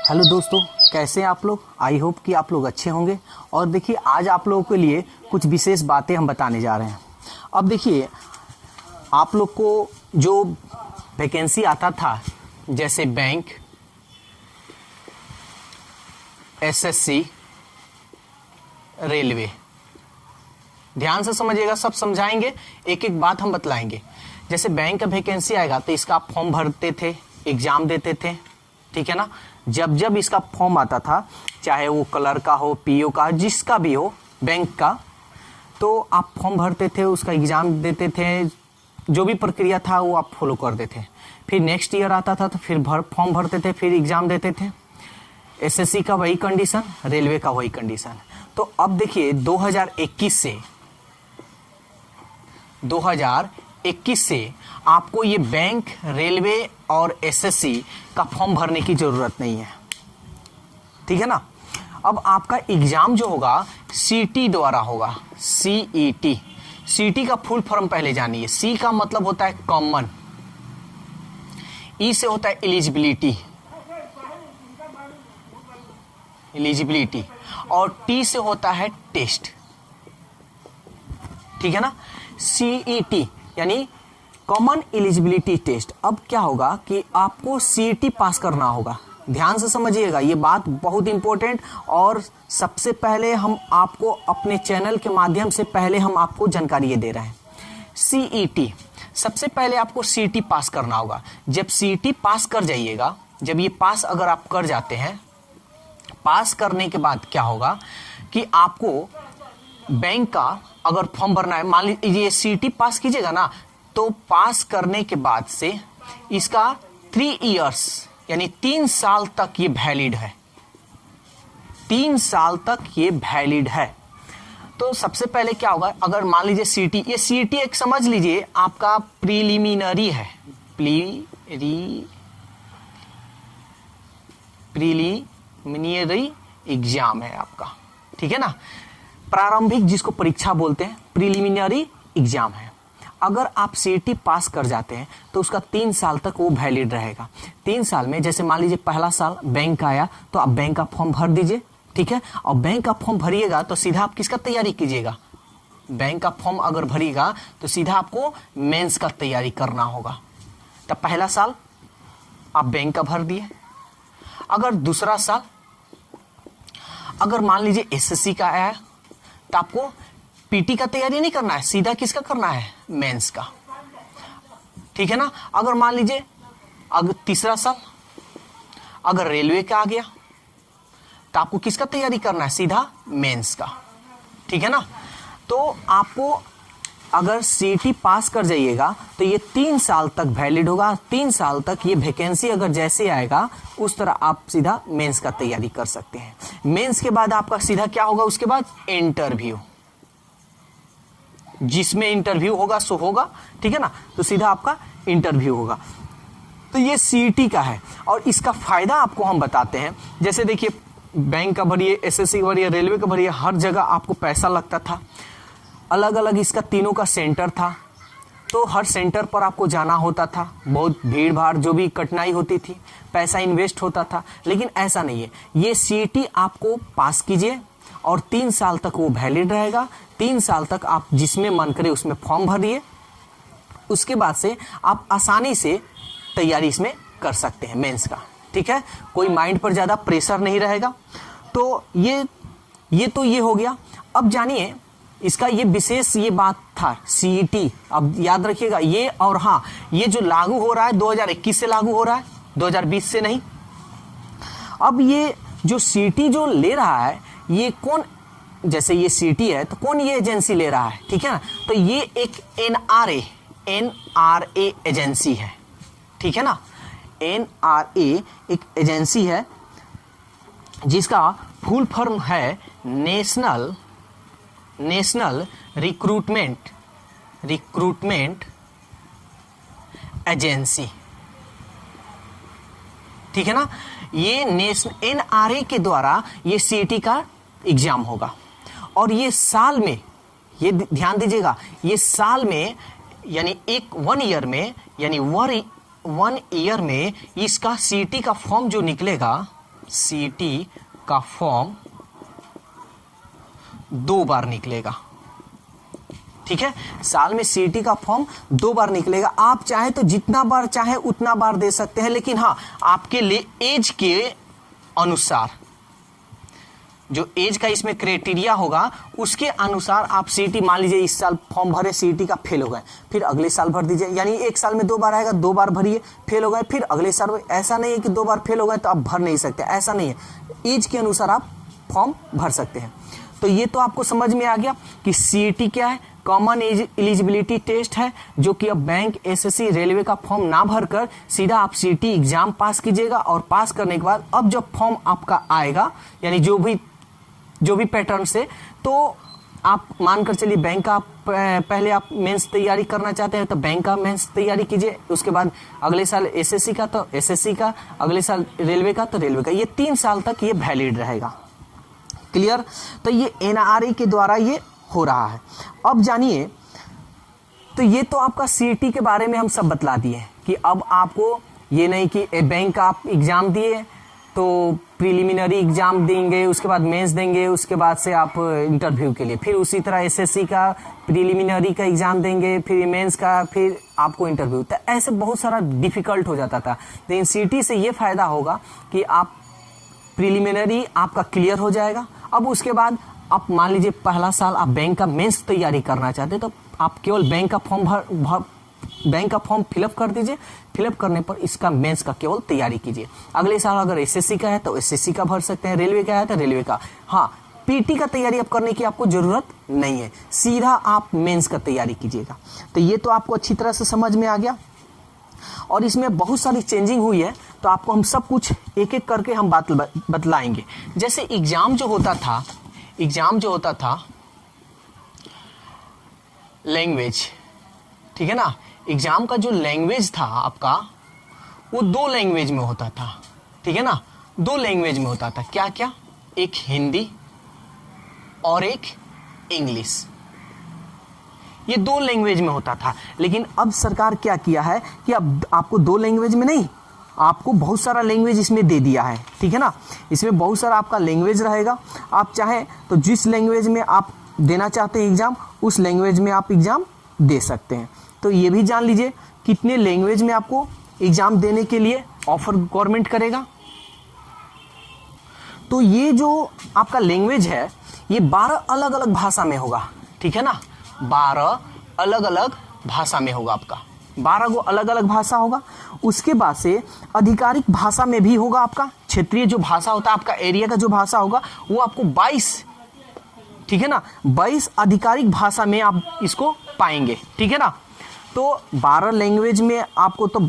Hello दोस्तों, कैसे हैं आप लोग। आई होप कि आप लोग अच्छे होंगे। और देखिए, आज आप लोगों के लिए कुछ विशेष बातें हम बताने जा रहे हैं। अब देखिए, आप लोग को जो वैकेंसी आता था, जैसे बैंक, एसएससी, रेलवे, ध्यान से समझिएगा, सब समझाएंगे, एक एक बात हम बतलाएंगे। जैसे बैंक का वैकेंसी आएगा तो इसका आप फॉर्म भरते थे, एग्जाम देते थे, ठीक है ना। जब जब इसका फॉर्म आता था, चाहे वो कलर का हो, पीओ का, जिसका भी हो, बैंक का, तो आप फॉर्म भरते थे, उसका एग्जाम देते थे, जो भी प्रक्रिया था वो आप फॉलो करते थे। फिर नेक्स्ट ईयर आता था तो फिर फॉर्म भरते थे, फिर एग्जाम देते थे। एसएससी का वही कंडीशन, रेलवे का वही कंडीशन। तो अब देखिए 2021 से आपको ये बैंक, रेलवे और एसएससी का फॉर्म भरने की जरूरत नहीं है, ठीक है ना। अब आपका एग्जाम जो होगा सीटी द्वारा होगा, सीईटी। सीटी का फुल फॉर्म पहले जानिए। सी का मतलब होता है कॉमन, ई से होता है एलिजिबिलिटी, और टी से होता है टेस्ट, ठीक है ना। सीईटी यानी कॉमन एलिजिबिलिटी टेस्ट। अब क्या होगा कि आपको सीईटी पास करना होगा। ध्यान से समझिएगा, ये बात बहुत इंपॉर्टेंट, और सबसे पहले हम आपको अपने चैनल के माध्यम से पहले हम आपको जानकारी ये दे रहे हैं। सीईटी, सबसे पहले आपको सीईटी पास करना होगा। जब सीईटी पास कर जाइएगा, जब ये पास अगर आप कर जाते हैं, पास करने के बाद क्या होगा कि आपको बैंक का अगर फॉर्म भरना है, मान लीजिए सीईटी पास कीजिएगा ना, तो पास करने के बाद से इसका 3 इयर्स यानी 3 साल तक ये वैलिड है। 3 साल तक ये वैलिड है। तो सबसे पहले क्या होगा, अगर मान लीजिए सीईटी, ये सीईटी एक समझ लीजिए आपका प्रीलिमिनरी है, प्रीलिमिनरी एग्जाम है आपका, ठीक है ना। प्रारंभिक जिसको परीक्षा बोलते हैं, प्रीलिमिनरी एग्जाम है। अगर आप सीईटी पास कर जाते हैं तो उसका 3 साल तक वो वैलिड रहेगा। 3 साल में, जैसे मान लीजिए पहला साल बैंक का आया तो आप बैंक का फॉर्म भर दीजिए, ठीक है। और बैंक का फॉर्म भरिएगा तो सीधा आप किसका तैयारी कीजिएगा, बैंक का फॉर्म अगर भरिएगा तो सीधा आपको मेंस का तैयारी करना होगा। तब पहला साल आप बैंक का भर दिए। अगर दूसरा साल, अगर मान लीजिए एसएससी का आया तो आपको पीटी का तैयारी नहीं करना है, सीधा किसका करना है, मेंस का, ठीक है ना। अगर मान लीजिए अगर तीसरा साल अगर रेलवे का आ गया तो आपको किसका तैयारी करना है, सीधा मेंस का, ठीक है ना। तो आपको अगर सीईटी पास कर जाइएगा तो ये 3 साल तक वैलिड होगा। 3 साल तक ये वैकेंसी अगर जैसे आएगा उस तरह आप सीधा मेंस का तैयारी कर सकते हैं। मेंस के बाद आपका सीधा क्या होगा, उसके बाद इंटरव्यू, जिसमें इंटरव्यू होगा सो होगा, ठीक है ना। तो सीधा आपका इंटरव्यू होगा। तो ये सीईटी का है, और इसका फायदा आपको हम बताते हैं। जैसे देखिए, बैंक का भरिए, एसएससी का भरिए, रेलवे का भरिए, हर जगह आपको पैसा लगता था। अलग अलग इसका तीनों का सेंटर था, तो हर सेंटर पर आपको जाना होता था, बहुत भीड़ भाड़, जो भी कठिनाई होती थी, पैसा इन्वेस्ट होता था। लेकिन ऐसा नहीं है, ये सीईटी आपको पास कीजिए और 3 साल तक वो वैलिड रहेगा। 3 साल तक आप जिसमें मन करे उसमें फॉर्म भरिए, उसके बाद से आप आसानी से तैयारी इसमें कर सकते हैं मेंस का, ठीक है। कोई माइंड पर ज़्यादा प्रेशर नहीं रहेगा। तो ये हो गया। अब जानिए इसका ये विशेष ये बात था सीईटी, अब याद रखिएगा ये। और हाँ, ये जो लागू हो रहा है 2021 से लागू हो रहा है, 2020 से नहीं। अब ये जो सीईटी जो ले रहा है, ये कौन, जैसे ये सीईटी है तो कौन ये एजेंसी ले रहा है, ठीक है ना। तो ये एक एनआरए एजेंसी है, ठीक है ना। एनआरए एक एजेंसी है जिसका फुल फॉर्म है नेशनल रिक्रूटमेंट एजेंसी, ठीक है ना। ये एनआरए के द्वारा ये सीईटी का एग्जाम होगा। और ये साल में, ये ध्यान दीजिएगा, ये साल में यानी 1 ईयर में, यानी 1 ईयर में इसका सीईटी का फॉर्म जो निकलेगा सीटी का फॉर्म 2 बार निकलेगा। ठीक है, साल में सीटी का फॉर्म 2 बार निकलेगा। आप चाहे तो जितना बार चाहे उतना बार दे सकते हैं, लेकिन हाँ, आपके लिए एज के अनुसार, जो एज का इसमें क्राइटेरिया होगा उसके अनुसार आप सीटी, मान लीजिए इस साल फॉर्म भरे, सीटी का फेल हो गए, फिर अगले साल भर दीजिए। यानी एक साल में 2 बार आएगा, 2 बार भरिए, फेल हो गए, फिर अगले साल। ऐसा नहीं है कि 2 बार फेल हो गए तो आप भर नहीं सकते, ऐसा नहीं है। एज के अनुसार आप फॉर्म भर सकते हैं। तो ये तो आपको समझ में आ गया कि सीईटी क्या है। कॉमन एलिजिबिलिटी टेस्ट है, जो कि अब बैंक, एसएससी, रेलवे का फॉर्म ना भरकर सीधा आप सीईटी एग्जाम पास कीजिएगा, और पास करने के बाद अब जब फॉर्म आपका आएगा, यानी जो भी पैटर्न से, तो आप मानकर चलिए बैंक का पहले आप मेंस तैयारी करना चाहते हैं तो बैंक का मेंस तैयारी कीजिए, उसके बाद अगले साल एसएससी का तो एसएससी का, अगले साल रेलवे का तो रेलवे का। ये 3 साल तक ये वैलिड रहेगा। क्लियर? तो ये एनआरए के द्वारा ये हो रहा है। अब जानिए, तो ये तो आपका सीईटी के बारे में हम सब बतला दिए कि अब आपको ये नहीं कि बैंक का आप एग्जाम दिए तो प्रीलिमिनरी एग्जाम देंगे, उसके बाद मेंस देंगे, उसके बाद से आप इंटरव्यू के लिए, फिर उसी तरह एसएससी का प्रीलिमिनरी का एग्जाम देंगे, फिर मेंस का, फिर आपको इंटरव्यू। तो ऐसे बहुत सारा डिफिकल्ट हो जाता था। लेकिन सीईटी से ये फायदा होगा कि आप प्रीलिमिनरी आपका क्लियर हो जाएगा। अब उसके बाद आप मान लीजिए पहला साल आप बैंक का मेंस तैयारी करना चाहते, तो आप केवल बैंक का फॉर्म फिलअप कर दीजिए। फिलअप करने पर इसका मेंस का केवल तैयारी कीजिए। अगले साल अगर एसएससी का है तो एसएससी का भर सकते हैं, रेलवे का है तो रेलवे का। हाँ, पीटी का तैयारी अब करने की आपको जरूरत नहीं है, सीधा आप मेंस का तैयारी कीजिएगा। तो ये तो आपको अच्छी तरह से समझ में आ गया। और इसमें बहुत सारी चेंजिंग हुई है, तो आपको हम सब कुछ एक एक करके हम बतलाएंगे। जैसे एग्जाम जो होता था लैंग्वेज, ठीक है ना। एग्जाम का जो लैंग्वेज था आपका, वो 2 लैंग्वेज में होता था, ठीक है ना। 2 लैंग्वेज में होता था। क्या क्या? एक हिंदी और एक इंग्लिश। ये 2 लैंग्वेज में होता था। लेकिन अब सरकार क्या किया है कि अब आपको 2 लैंग्वेज में नहीं, आपको बहुत सारा लैंग्वेज इसमें दे दिया है, ठीक है ना। इसमें बहुत सारा आपका लैंग्वेज रहेगा। आप चाहे तो जिस लैंग्वेज में आप देना चाहते हैं एग्जाम, उस लैंग्वेज में आप एग्जाम दे सकते हैं। तो ये भी जान लीजिए कितने लैंग्वेज में आपको एग्जाम देने के लिए ऑफर गवर्नमेंट करेगा। तो ये जो आपका लैंग्वेज है, ये 12 अलग अलग भाषा में होगा, ठीक है ना। 12 अलग अलग भाषा में होगा आपका, 12 गो अलग अलग भाषा होगा। उसके बाद से आधिकारिक भाषा में भी होगा आपका। क्षेत्रीय जो भाषा होता है, आपका एरिया का जो भाषा होगा, वो आपको 22, ठीक है ना, 22 आधिकारिक भाषा में आप इसको पाएंगे, ठीक है ना। तो 12 लैंग्वेज में आपको तो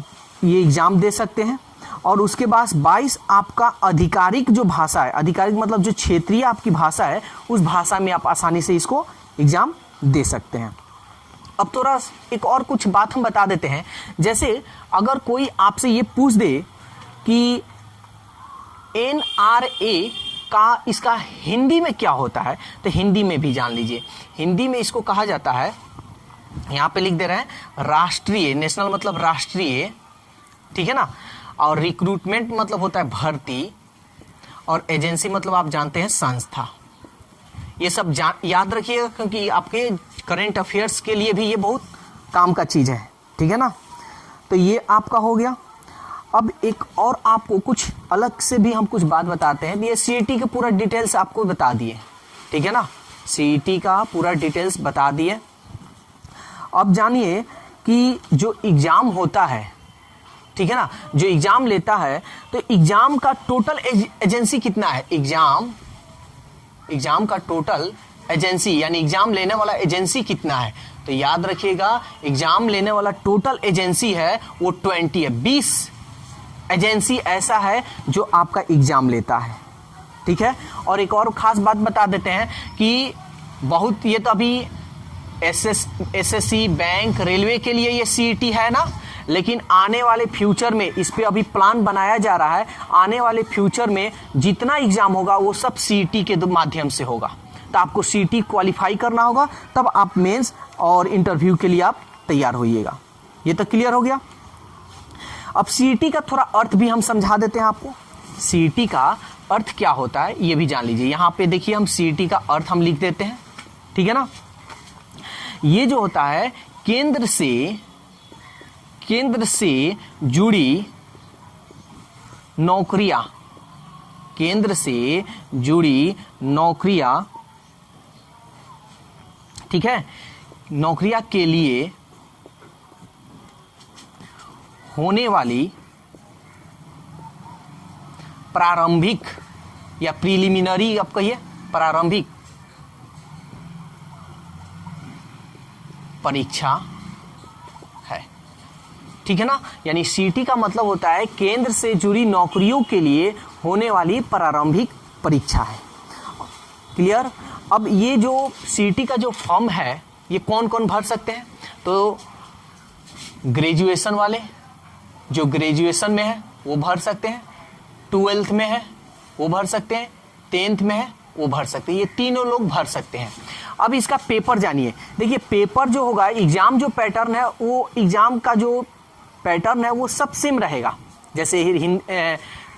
ये एग्जाम दे सकते हैं। और उसके बाद 22 आपका आधिकारिक जो भाषा है, आधिकारिक मतलब जो क्षेत्रीय आपकी भाषा है, उस भाषा में आप आसानी से इसको एग्जाम दे सकते हैं। अब थोड़ा एक और कुछ बात हम बता देते हैं। जैसे अगर कोई आपसे ये पूछ दे कि एनआरए का इसका हिंदी में क्या होता है, तो हिंदी में भी जान लीजिए। हिंदी में इसको कहा जाता है, यहाँ पे लिख दे रहे हैं, राष्ट्रीय, नेशनल मतलब राष्ट्रीय, ठीक है ना। और रिक्रूटमेंट मतलब होता है भर्ती, और एजेंसी मतलब आप जानते हैं संस्था। ये सब याद रखिएगा, क्योंकि आपके करंट अफेयर्स के लिए भी ये बहुत काम का चीज़ है, ठीक है ना। तो ये आपका हो गया। अब एक और आपको कुछ अलग से भी हम कुछ बात बताते हैं। ये सीईटी का पूरा डिटेल्स आपको बता दिए, ठीक है ना। सीईटी का पूरा डिटेल्स बता दिए। अब जानिए कि जो एग्ज़ाम होता है, ठीक है ना, जो एग्ज़ाम लेता है, तो एग्ज़ाम का टोटल एजेंसी कितना है। एग्ज़ाम का टोटल एजेंसी, यानी एग्ज़ाम लेने वाला एजेंसी कितना है, तो याद रखिएगा एग्ज़ाम लेने वाला टोटल एजेंसी है वो 20 है। 20 एजेंसी ऐसा है जो आपका एग्ज़ाम लेता है, ठीक है। और एक और ख़ास बात बता देते हैं कि बहुत, ये तो अभी एसएससी, बैंक, रेलवे के लिए ये सीईटी है ना, लेकिन आने वाले फ्यूचर में इस पे अभी प्लान बनाया जा रहा है। आने वाले फ्यूचर में जितना एग्ज़ाम होगा वो सब सीईटी के माध्यम से होगा। तो आपको सीईटी क्वालिफाई करना होगा, तब आप मेंस और इंटरव्यू के लिए आप तैयार होइएगा। ये तो क्लियर हो गया। अब सीईटी का थोड़ा अर्थ भी हम समझा देते हैं आपको। सीईटी का अर्थ क्या होता है ये भी जान लीजिए। यहां पे देखिए हम सीईटी का अर्थ हम लिख देते हैं, ठीक है ना। ये जो होता है केंद्र से जुड़ी नौकरियां, केंद्र से जुड़ी नौकरियां, ठीक है, नौकरियां के लिए होने वाली प्रारंभिक या प्रीलिमिनरी, आप कहिए प्रारंभिक परीक्षा है, ठीक है ना। यानी सीईटी का मतलब होता है केंद्र से जुड़ी नौकरियों के लिए होने वाली प्रारंभिक परीक्षा है। क्लियर। अब ये जो सीईटी का जो फॉर्म है ये कौन कौन भर सकते हैं, तो ग्रेजुएशन वाले, जो ग्रेजुएशन में है वो भर सकते हैं, 12th में है वो भर सकते हैं, 10th में है वो भर सकते हैं, ये तीनों लोग भर सकते हैं। अब इसका पेपर जानिए। देखिए पेपर जो होगा, एग्जाम जो पैटर्न है वो एग्जाम का जो पैटर्न है वो सब सेम रहेगा। जैसे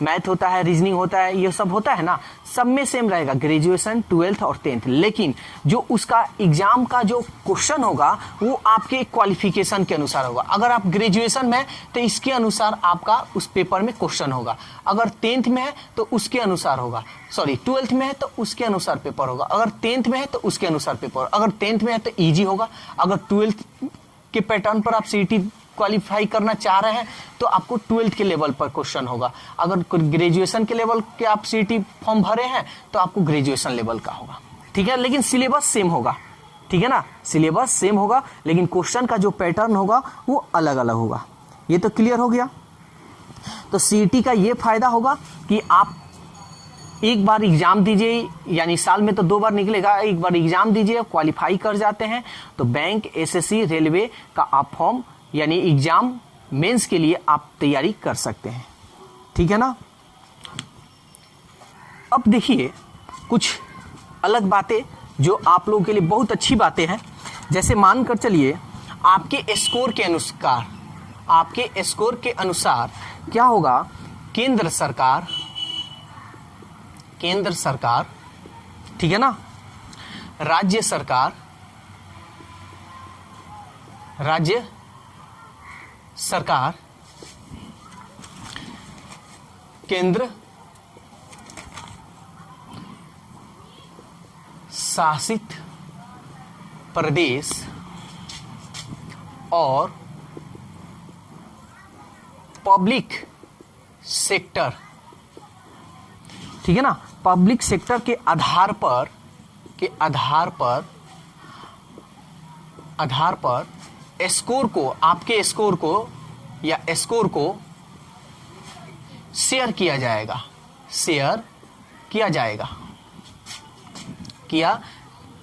मैथ होता है, रीजनिंग होता है, ये सब होता है ना, सब में सेम रहेगा, ग्रेजुएशन, 12th और 10th। लेकिन जो उसका एग्जाम का जो क्वेश्चन होगा वो आपके क्वालिफिकेशन के अनुसार होगा। अगर आप ग्रेजुएशन में तो इसके अनुसार आपका उस पेपर में क्वेश्चन होगा, अगर 10th में है तो उसके अनुसार होगा, 12th में है तो उसके अनुसार पेपर होगा, अगर 10th में है तो उसके अनुसार पेपर, अगर 10th में है तो ईजी होगा, अगर 12th के पैटर्न पर आप सीईटी क्वालिफाई करना चाह रहे हैं तो आपको 12th के लेवल पर क्वेश्चन होगा, अगर ग्रेजुएशन के लेवल के आप सीईटी फॉर्म भरे हैं तो आपको ग्रेजुएशन लेवल का होगा, ठीक है। लेकिन सिलेबस सेम होगा, ठीक है ना, सिलेबस सेम होगा, लेकिन क्वेश्चन का जो पैटर्न होगा वो अलग अलग होगा। ये तो क्लियर हो गया। तो सीईटी का ये फायदा होगा कि आप एक बार एग्जाम दीजिए, यानी साल में तो 2 बार निकलेगा, एक बार एग्जाम दीजिए, क्वालिफाई कर जाते हैं तो बैंक, एसएससी, रेलवे का आप फॉर्म यानी एग्जाम मेंस के लिए आप तैयारी कर सकते हैं, ठीक है ना। अब देखिए कुछ अलग बातें जो आप लोगों के लिए बहुत अच्छी बातें हैं। जैसे मानकर चलिए आपके स्कोर के अनुसार क्या होगा, केंद्र सरकार, ठीक है ना, राज्य सरकार केंद्र शासित प्रदेश और पब्लिक सेक्टर, ठीक है ना, पब्लिक सेक्टर के आधार पर स्कोर को, आपके स्कोर को शेयर किया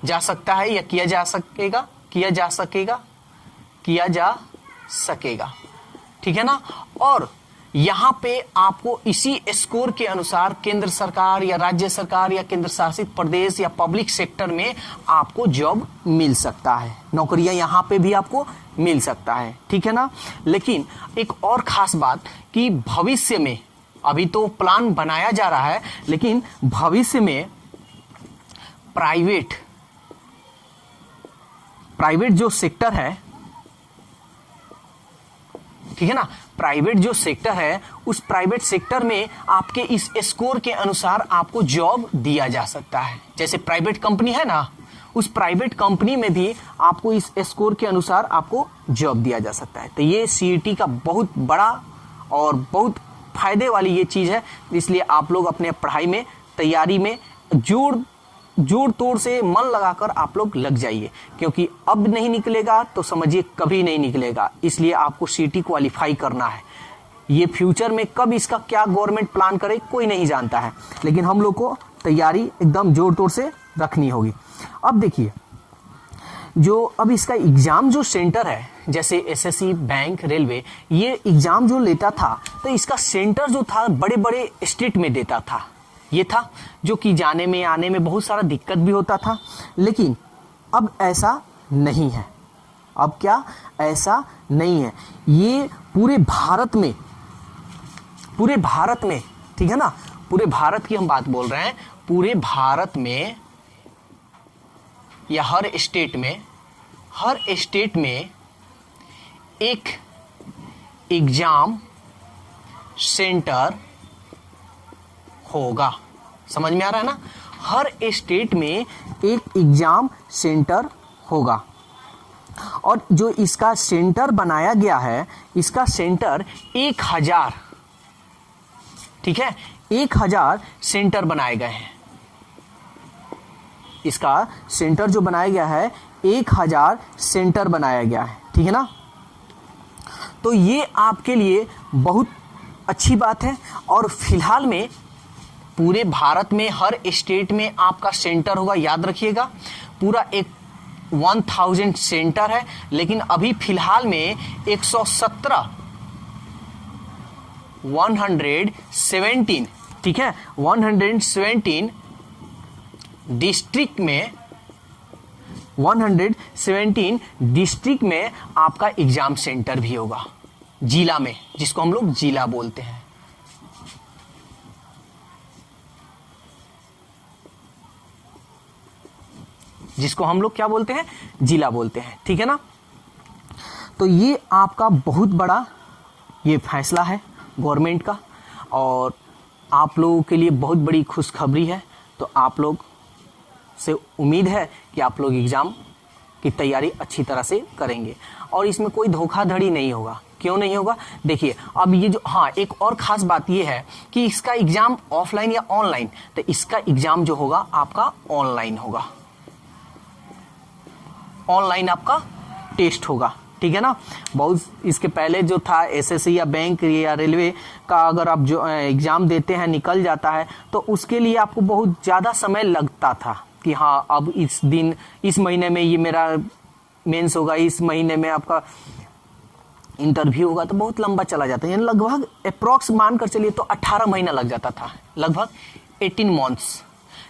जा सकता है या किया जा सकेगा, ठीक है ना। और यहां पे आपको इसी स्कोर के अनुसार केंद्र सरकार या राज्य सरकार या केंद्र शासित प्रदेश या पब्लिक सेक्टर में आपको जॉब मिल सकता है, नौकरियां यहां पे भी आपको मिल सकता है, ठीक है ना। लेकिन एक और खास बात कि भविष्य में, अभी तो प्लान बनाया जा रहा है, लेकिन भविष्य में प्राइवेट जो सेक्टर है, ठीक है ना, प्राइवेट जो सेक्टर है उस प्राइवेट सेक्टर में आपके इस स्कोर के अनुसार आपको जॉब दिया जा सकता है। जैसे प्राइवेट कंपनी है ना, उस प्राइवेट कंपनी में भी आपको इस स्कोर के अनुसार आपको जॉब दिया जा सकता है। तो ये सीईटी का बहुत बड़ा और बहुत फायदे वाली ये चीज है, इसलिए आप लोग अपने पढ़ाई में, तैयारी में जोर तोड़ से मन लगाकर आप लोग लग जाइए, क्योंकि अब नहीं निकलेगा तो समझिए कभी नहीं निकलेगा। इसलिए आपको सीईटी क्वालिफाई करना है। ये फ्यूचर में कब इसका क्या गवर्नमेंट प्लान करे कोई नहीं जानता है, लेकिन हम लोग को तैयारी एकदम जोर तोड़ से रखनी होगी। अब देखिए जो अब इसका एग्जाम जो सेंटर है, जैसे एसएससी, बैंक, रेलवे, ये एग्जाम जो लेता था तो इसका सेंटर जो था बड़े बड़े स्टेट में देता था। ये था जो कि जाने में आने में बहुत सारा दिक्कत भी होता था, लेकिन अब ऐसा नहीं है। अब क्या ऐसा नहीं है, ये पूरे भारत में ठीक है ना, पूरे भारत की हम बात बोल रहे हैं, पूरे भारत में या हर स्टेट में एक एग्जाम सेंटर होगा। समझ में आ रहा है ना, हर स्टेट में एक एग्जाम सेंटर होगा। और जो इसका सेंटर बनाया गया है, इसका सेंटर 1000, ठीक है, 1000 सेंटर बनाए गए हैं। इसका सेंटर जो बनाया गया है 1000 सेंटर बनाया गया है, ठीक है ना। तो ये आपके लिए बहुत अच्छी बात है। और फिलहाल में पूरे भारत में हर स्टेट में आपका सेंटर होगा, याद रखिएगा, पूरा एक 1000 सेंटर है। लेकिन अभी फिलहाल में 117 117, ठीक है, 117 डिस्ट्रिक्ट में 117 डिस्ट्रिक्ट में आपका एग्जाम सेंटर भी होगा, जिला में, जिसको हम लोग जिला बोलते हैं। जिसको हम लोग क्या बोलते हैं, जिला बोलते हैं, ठीक है ना। तो ये आपका बहुत बड़ा ये फैसला है गवर्नमेंट का, और आप लोगों के लिए बहुत बड़ी खुशखबरी है। तो आप लोग से उम्मीद है कि आप लोग एग्ज़ाम की तैयारी अच्छी तरह से करेंगे और इसमें कोई धोखाधड़ी नहीं होगा। क्यों नहीं होगा, देखिए अब ये जो, हाँ एक और ख़ास बात ये है कि इसका एग्ज़ाम ऑफलाइन या ऑनलाइन, तो इसका एग्ज़ाम जो होगा आपका ऑनलाइन होगा, ऑनलाइन आपका टेस्ट होगा, ठीक है ना। बहुत इसके पहले जो था एसएससी या बैंक या रेलवे का अगर आप जो एग्ज़ाम देते हैं निकल जाता है, तो उसके लिए आपको बहुत ज़्यादा समय लगता था कि हाँ अब इस दिन, इस महीने में ये मेरा मेंस होगा, इस महीने में आपका इंटरव्यू होगा, तो बहुत लंबा चला जाता है। यानी लगभग अप्रॉक्स मान कर चलिए तो 18 महीना लग जाता था, लगभग 18 मंथ्स।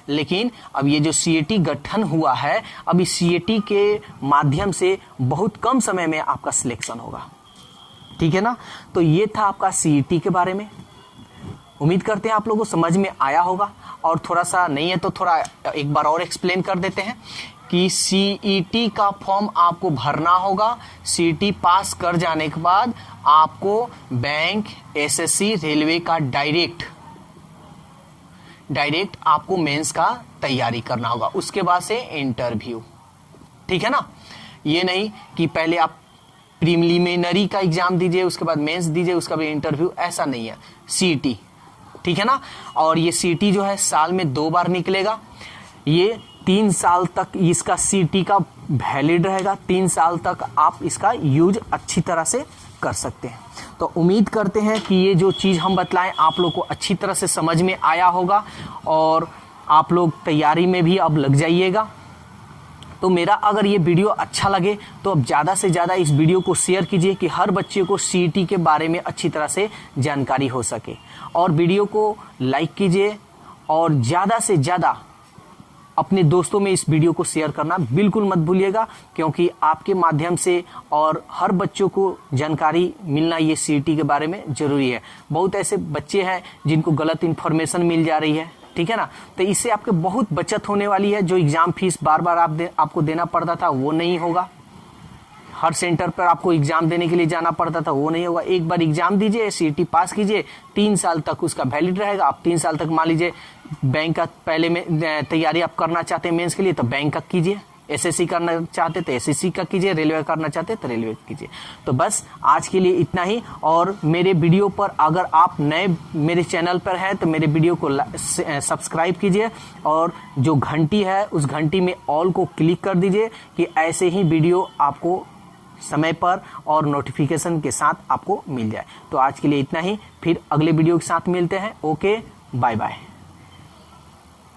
लेकिन अब ये जो सीएटी गठन हुआ है, अब इस सीएटी के माध्यम से बहुत कम समय में आपका सिलेक्शन होगा, ठीक है ना। तो ये था आपका सीईटी के बारे में। उम्मीद करते हैं आप लोगों को समझ में आया होगा, और थोड़ा सा नहीं है तो थोड़ा एक बार और एक्सप्लेन कर देते हैं कि सीईटी का फॉर्म आपको भरना होगा। सीईटी पास कर जाने के बाद आपको बैंक, एसएससी, रेलवे का डायरेक्ट आपको मेंस का तैयारी करना होगा, उसके बाद से इंटरव्यू, ठीक है ना। ये नहीं कि पहले आप प्रीलिमिनरी का एग्जाम दीजिए, उसके बाद मेंस दीजिए, उसका भी इंटरव्यू, ऐसा नहीं है। सीईटी, ठीक है ना। और ये सीईटी जो है साल में 2 बार निकलेगा। ये 3 साल तक इसका सीईटी का वैलिड रहेगा, 3 साल तक आप इसका यूज अच्छी तरह से कर सकते हैं। तो उम्मीद करते हैं कि ये जो चीज़ हम बतलाएं आप लोग को अच्छी तरह से समझ में आया होगा, और आप लोग तैयारी में भी अब लग जाइएगा। तो मेरा अगर ये वीडियो अच्छा लगे तो अब ज़्यादा से ज़्यादा इस वीडियो को शेयर कीजिए कि हर बच्चे को सीईटी के बारे में अच्छी तरह से जानकारी हो सके, और वीडियो को लाइक कीजिए, और ज़्यादा से ज़्यादा अपने दोस्तों में इस वीडियो को शेयर करना बिल्कुल मत भूलिएगा, क्योंकि आपके माध्यम से और हर बच्चों को जानकारी मिलना ये सीईटी के बारे में ज़रूरी है। बहुत ऐसे बच्चे हैं जिनको गलत इन्फॉर्मेशन मिल जा रही है, ठीक है ना। तो इससे आपके बहुत बचत होने वाली है। जो एग्ज़ाम फीस बार बार आपको देना पड़ता था वो नहीं होगा, हर सेंटर पर आपको एग्ज़ाम देने के लिए जाना पड़ता था वो नहीं होगा। एक बार एग्ज़ाम दीजिए, सीईटी पास कीजिए, 3 साल तक उसका वैलिड रहेगा। आप 3 साल तक मान लीजिए बैंक का पहले में तैयारी आप करना चाहते हैं मेंस के लिए तो बैंक का कीजिए, एसएससी करना चाहते तो एसएससी का कीजिए, रेलवे करना चाहते तो रेलवे कीजिए। तो बस आज के लिए इतना ही। और मेरे वीडियो पर अगर आप नए मेरे चैनल पर हैं तो मेरे वीडियो को सब्सक्राइब कीजिए, और जो घंटी है उस घंटी में ऑल को क्लिक कर दीजिए कि ऐसे ही वीडियो आपको समय पर और नोटिफिकेशन के साथ आपको मिल जाए। तो आज के लिए इतना ही, फिर अगले वीडियो के साथ मिलते हैं। Okay, bye bye.